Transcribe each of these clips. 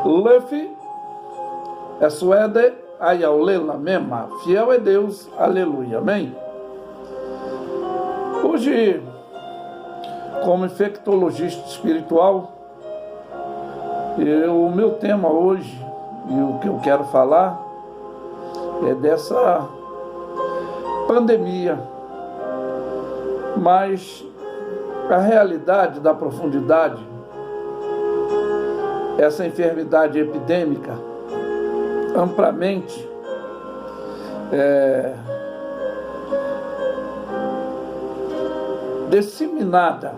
Luffy é suede, ayaulela mema. Fiel é Deus, aleluia, amém? Hoje, como infectologista espiritual, o meu tema hoje, e o que eu quero falar, é dessa pandemia. Mas a realidade da profundidade, essa enfermidade epidêmica, amplamente disseminada,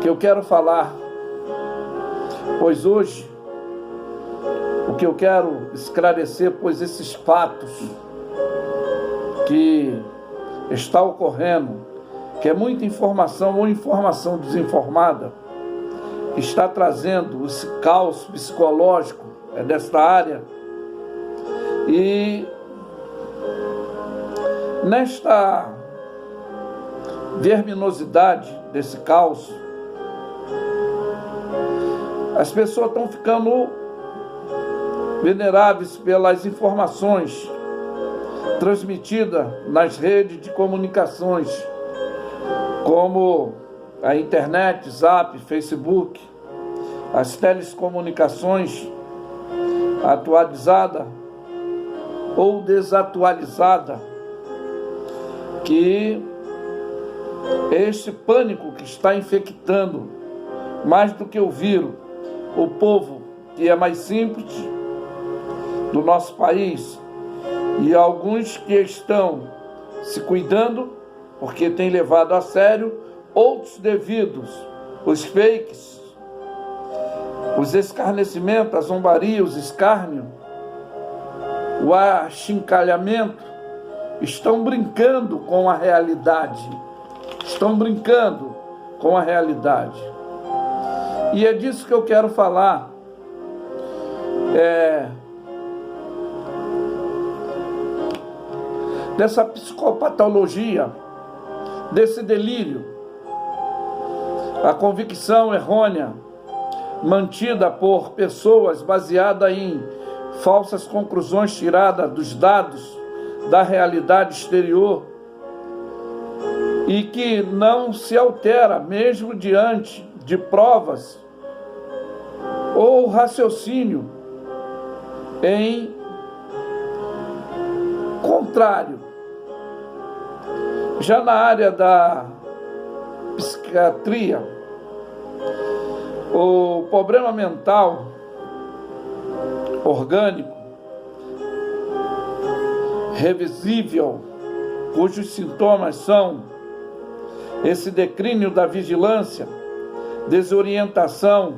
que eu quero falar, pois hoje o que eu quero esclarecer, pois esses fatos que está ocorrendo, que é muita informação ou informação desinformada, que está trazendo esse caos psicológico desta área. E nesta verminosidade desse caos, as pessoas estão ficando vulneráveis pelas informações transmitidas nas redes de comunicações, como a internet, Zap, Facebook, as telecomunicações atualizada ou desatualizada, que este pânico que está infectando mais do que o vírus, o povo que é mais simples do nosso país, e alguns que estão se cuidando porque têm levado a sério, outros devidos os fakes, os escarnecimentos, a zombaria, os escárnios, o achincalhamento, estão brincando com a realidade. Estão brincando com a realidade. E é disso que eu quero falar. Dessa psicopatologia, desse delírio, a convicção errônea mantida por pessoas baseada em falsas conclusões tiradas dos dados da realidade exterior e que não se altera mesmo diante de provas ou raciocínio em contrário. Já na área da psiquiatria, o problema mental orgânico revisível, cujos sintomas são esse declínio da vigilância, desorientação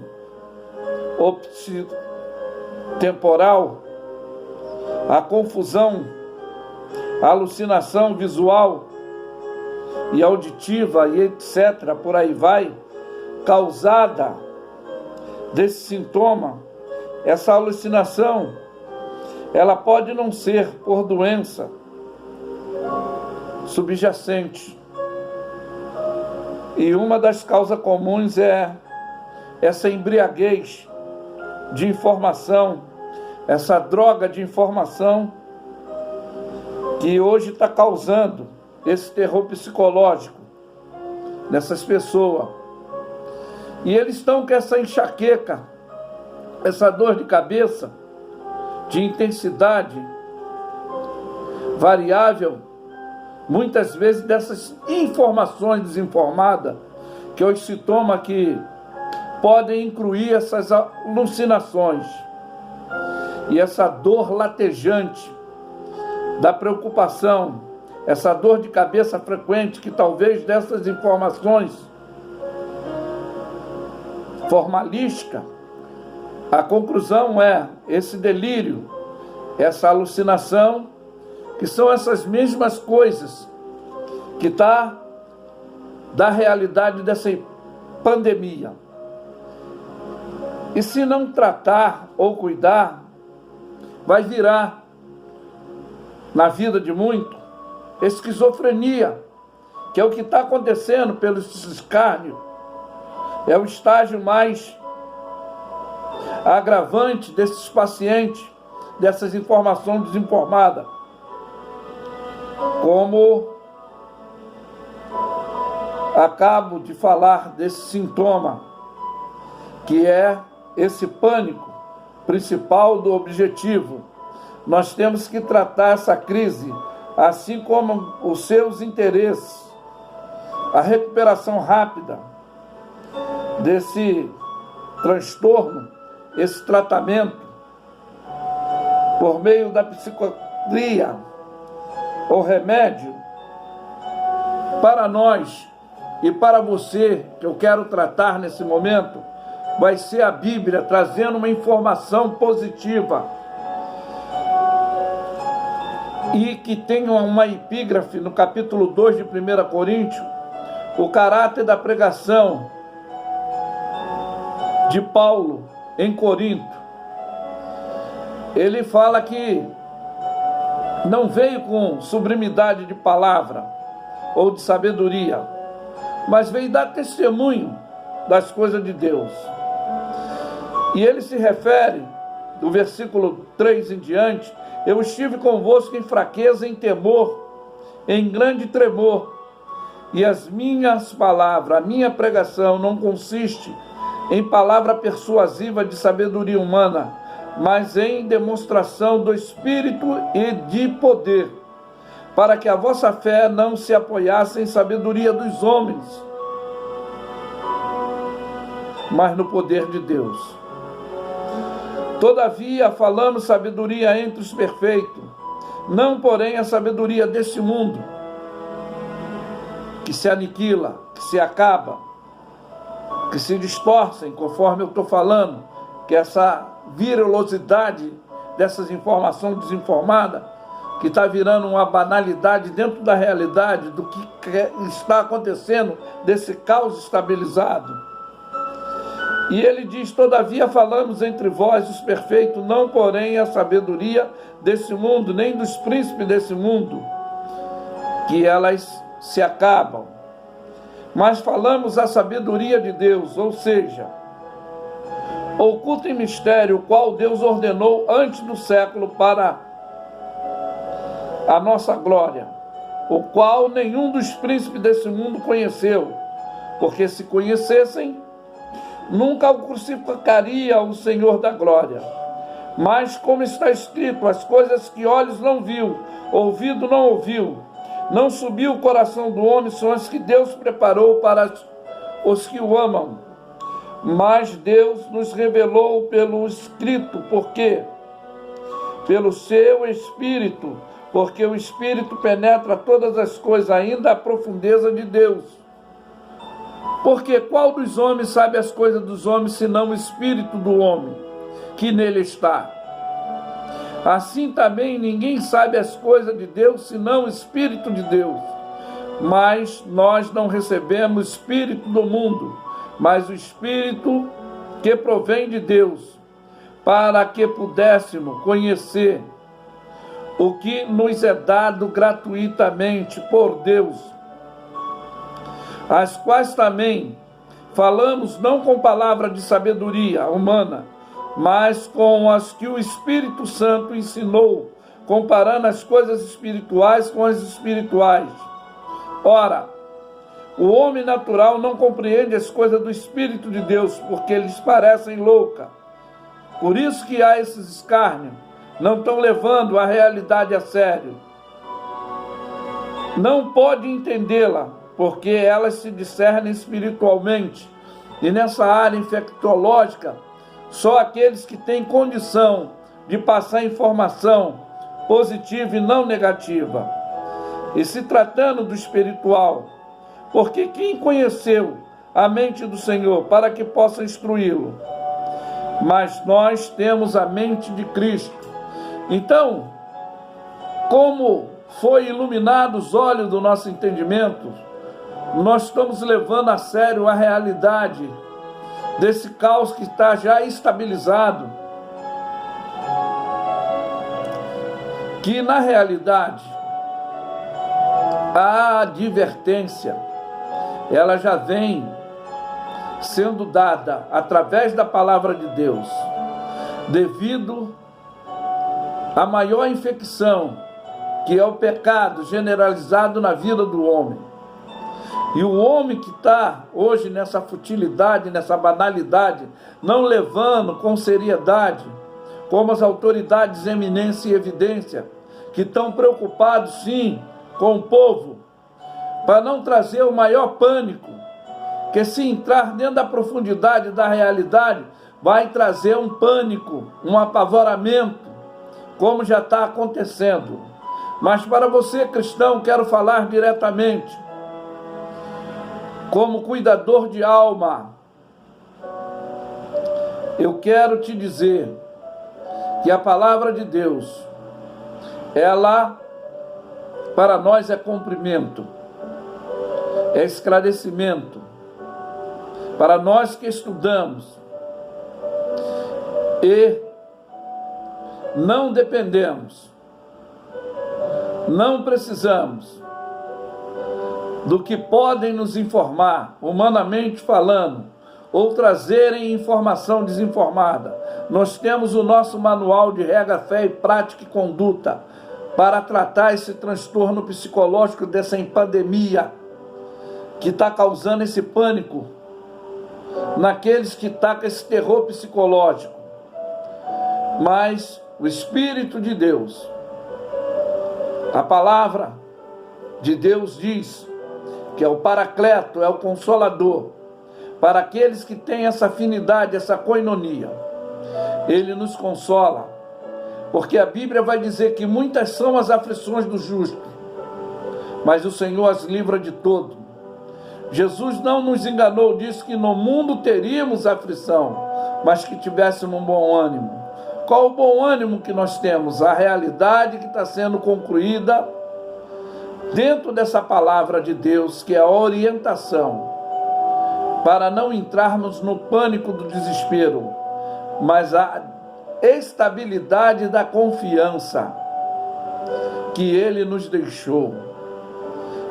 temporal, a confusão, a alucinação visual e auditiva e etc., por aí vai, causada desse sintoma. Essa alucinação, ela pode não ser por doença subjacente, e uma das causas comuns é essa embriaguez de informação, essa droga de informação que hoje está causando esse terror psicológico nessas pessoas. E eles estão com essa enxaqueca, essa dor de cabeça, de intensidade variável, muitas vezes dessas informações desinformadas, que é os sintomas que podem incluir essas alucinações e essa dor latejante da preocupação, essa dor de cabeça frequente que talvez dessas informações formalística, a conclusão é esse delírio, essa alucinação, que são essas mesmas coisas que está da realidade dessa pandemia. E se não tratar ou cuidar, vai virar na vida de muito esquizofrenia, que é o que está acontecendo pelo escárnio. É o estágio mais agravante desses pacientes, dessas informações desinformadas, como acabo de falar desse sintoma, que é esse pânico principal do objetivo. Nós temos que tratar essa crise, assim como os seus interesses, a recuperação rápida desse transtorno, esse tratamento, por meio da psiquiatria ou remédio, para nós e para você, que eu quero tratar nesse momento, vai ser a Bíblia trazendo uma informação positiva e que tem uma epígrafe no capítulo 2 de 1 Coríntios, o caráter da pregação de Paulo em Corinto. Ele fala que não veio com sublimidade de palavra ou de sabedoria, mas veio dar testemunho das coisas de Deus. E ele se refere, do versículo 3 em diante: eu estive convosco em fraqueza, em temor, em grande tremor, e as minhas palavras, a minha pregação não consiste em palavra persuasiva de sabedoria humana, mas em demonstração do Espírito e de poder, para que a vossa fé não se apoiasse em sabedoria dos homens, mas no poder de Deus. Todavia falamos sabedoria entre os perfeitos, não porém a sabedoria deste mundo, que se aniquila, que se acaba, que se distorcem, conforme eu estou falando, que essa virtuosidade dessas informações desinformadas, que está virando uma banalidade dentro da realidade do que está acontecendo, desse caos estabilizado. E ele diz: todavia falamos entre vós os perfeitos, não porém a sabedoria desse mundo, nem dos príncipes desse mundo, que elas se acabam, mas falamos a sabedoria de Deus, ou seja, oculto em mistério, o qual Deus ordenou antes do século para a nossa glória, o qual nenhum dos príncipes desse mundo conheceu, porque se conhecessem, nunca o crucificaria o Senhor da glória. Mas como está escrito, as coisas que olhos não viu, ouvido não ouviu, não subiu o coração do homem, são as que Deus preparou para os que o amam. Mas Deus nos revelou pelo Escrito, porque pelo seu Espírito, porque o Espírito penetra todas as coisas, ainda a profundeza de Deus. Porque qual dos homens sabe as coisas dos homens, senão o Espírito do homem, que nele está? Assim também ninguém sabe as coisas de Deus, senão o Espírito de Deus. Mas nós não recebemos o Espírito do mundo, mas o Espírito que provém de Deus, para que pudéssemos conhecer o que nos é dado gratuitamente por Deus, as quais também falamos não com palavra de sabedoria humana, mas com as que o Espírito Santo ensinou, comparando as coisas espirituais com as espirituais. Ora, o homem natural não compreende as coisas do Espírito de Deus, porque lhes parecem loucas. Por isso que há esses escárnios, não estão levando a realidade a sério. Não pode entendê-la, porque elas se discernem espiritualmente. E nessa área infectológica, só aqueles que têm condição de passar informação positiva e não negativa. E se tratando do espiritual, porque quem conheceu a mente do Senhor para que possa instruí-lo? Mas nós temos a mente de Cristo. Então, como foi iluminado os olhos do nosso entendimento, nós estamos levando a sério a realidade desse caos que está já estabilizado, que na realidade a advertência ela já vem sendo dada através da palavra de Deus, devido à maior infecção, que é o pecado generalizado na vida do homem. E o homem que está hoje nessa futilidade, nessa banalidade, não levando com seriedade, como as autoridades eminência e evidência, que estão preocupados sim com o povo, para não trazer o maior pânico, que se entrar dentro da profundidade da realidade, vai trazer um pânico, um apavoramento, como já está acontecendo. Mas para você, cristão, quero falar diretamente, como cuidador de alma. Eu quero te dizer que a palavra de Deus, ela para nós é cumprimento, é esclarecimento. Para nós que estudamos e não dependemos, não precisamos do que podem nos informar, humanamente falando, ou trazerem informação desinformada. Nós temos o nosso manual de regra, fé e prática e conduta para tratar esse transtorno psicológico dessa pandemia que está causando esse pânico naqueles que estão com esse terror psicológico. Mas o Espírito de Deus, a palavra de Deus diz que é o Paracleto, é o Consolador, para aqueles que têm essa afinidade, essa koinonia. Ele nos consola, porque a Bíblia vai dizer que muitas são as aflições do justo, mas o Senhor as livra de todo. Jesus não nos enganou, disse que no mundo teríamos aflição, mas que tivéssemos um bom ânimo. Qual o bom ânimo que nós temos? A realidade que está sendo concluída dentro dessa palavra de Deus, que é a orientação, para não entrarmos no pânico do desespero, mas a estabilidade da confiança que Ele nos deixou,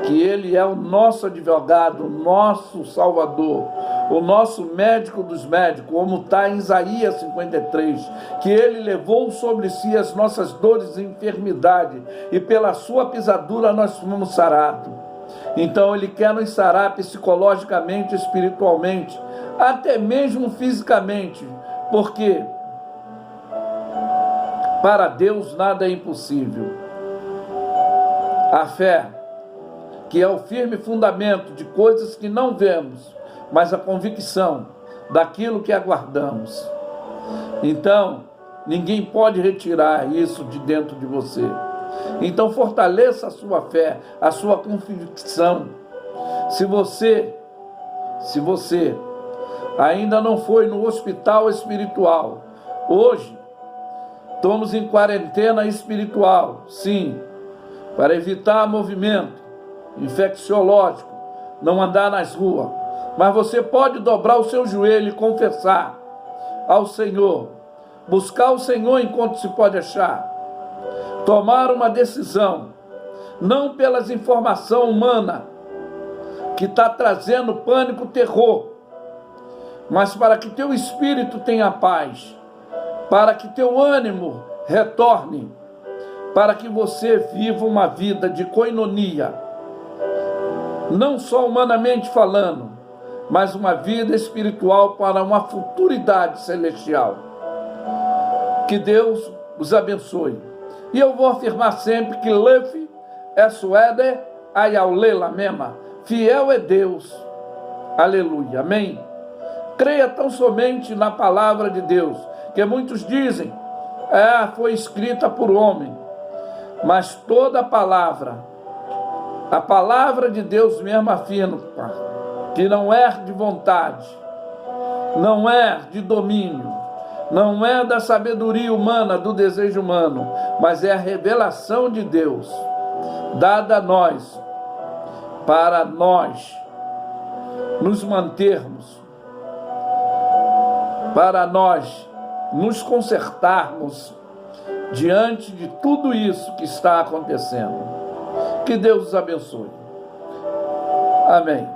que Ele é o nosso advogado, o nosso Salvador, o nosso médico dos médicos, como está em Isaías 53, que Ele levou sobre si as nossas dores e enfermidade, e pela sua pisadura nós fomos sarados. Então Ele quer nos sarar psicologicamente, espiritualmente, até mesmo fisicamente, porque para Deus nada é impossível. A fé, que é o firme fundamento de coisas que não vemos, mas a convicção daquilo que aguardamos. Então, ninguém pode retirar isso de dentro de você. Então, fortaleça a sua fé, a sua convicção. Se você ainda não foi no hospital espiritual, hoje, estamos em quarentena espiritual, sim, para evitar movimento infecciológico, não andar nas ruas. Mas você pode dobrar o seu joelho e confessar ao Senhor, buscar o Senhor enquanto se pode achar, tomar uma decisão, não pelas informações humanas que está trazendo pânico, terror, mas para que teu espírito tenha paz, para que teu ânimo retorne, para que você viva uma vida de koinonia, não só humanamente falando, mas uma vida espiritual para uma futuridade celestial. Que Deus os abençoe. E eu vou afirmar sempre que Lefe é suede ayaulela mema. Fiel é Deus. Aleluia. Amém. Creia tão somente na palavra de Deus, que muitos dizem, foi escrita por homem. Mas toda a palavra de Deus mesmo afirma que não é de vontade, não é de domínio, não é da sabedoria humana, do desejo humano, mas é a revelação de Deus, dada a nós, para nós nos mantermos, para nós nos consertarmos diante de tudo isso que está acontecendo. Que Deus os abençoe. Amém.